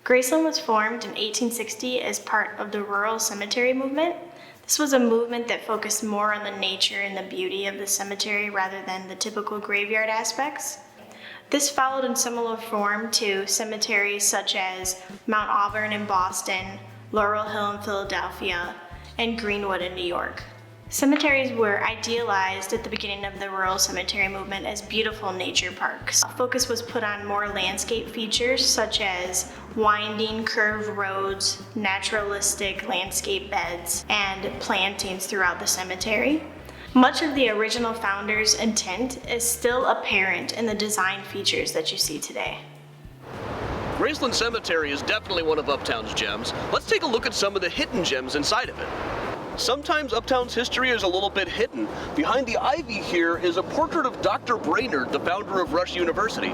Graceland was formed in 1860 as part of the rural cemetery movement. This was a movement that focused more on the nature and the beauty of the cemetery rather than the typical graveyard aspects. This followed in similar form to cemeteries such as Mount Auburn in Boston, Laurel Hill in Philadelphia, and Greenwood in New York. Cemeteries were idealized at the beginning of the rural cemetery movement as beautiful nature parks. Focus was put on more landscape features such as winding curved roads, naturalistic landscape beds, and plantings throughout the cemetery. Much of the original founders' intent is still apparent in the design features that you see today. Graceland Cemetery is definitely one of Uptown's gems. Let's take a look at some of the hidden gems inside of it. Sometimes Uptown's history is a little bit hidden. Behind the ivy here is a portrait of Dr. Brainerd, the founder of Rush University.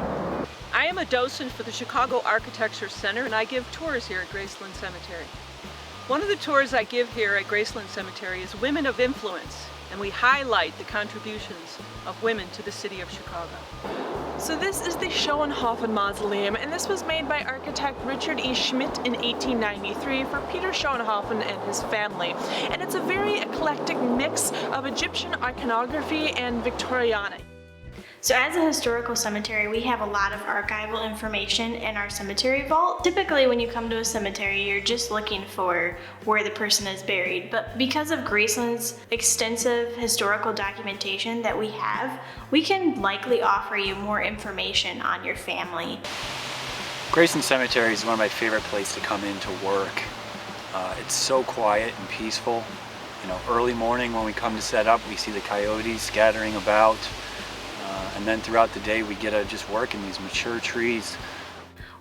I am a docent for the Chicago Architecture Center, and I give tours here at Graceland Cemetery. One of the tours I give here at Graceland Cemetery is Women of Influence, and we highlight the contributions of women to the city of Chicago. So this is the Schoenhofen Mausoleum, and this was made by architect Richard E. Schmidt in 1893 for Peter Schoenhofen and his family. And it's a very eclectic mix of Egyptian iconography and Victoriana. So as a historical cemetery, we have a lot of archival information in our cemetery vault. Typically when you come to a cemetery, you're just looking for where the person is buried. But because of Graceland's extensive historical documentation that we have, we can likely offer you more information on your family. Graceland Cemetery is one of my favorite places to come in to work. It's so quiet and peaceful. You know, early morning when we come to set up, we see the coyotes scattering about. And then throughout the day we get to just work in these mature trees.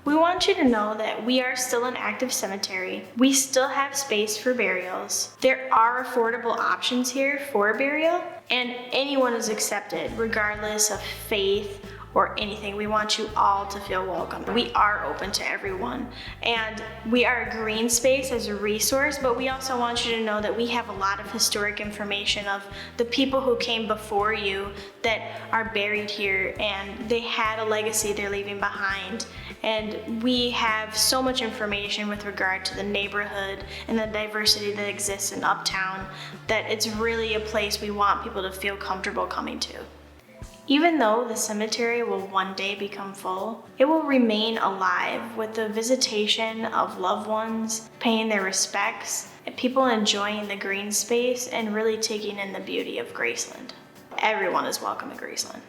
We want you to know that we are still an active cemetery. We still have space for burials. There are affordable options here for burial, and anyone is accepted regardless of faith or anything. We want you all to feel welcome. We are open to everyone, and we are a green space as a resource, but we also want you to know that we have a lot of historic information of the people who came before you that are buried here, and they had a legacy they're leaving behind. And we have so much information with regard to the neighborhood and the diversity that exists in Uptown that it's really a place we want people to feel comfortable coming to. Even though the cemetery will one day become full, it will remain alive with the visitation of loved ones, paying their respects, and people enjoying the green space and really taking in the beauty of Graceland. Everyone is welcome at Graceland.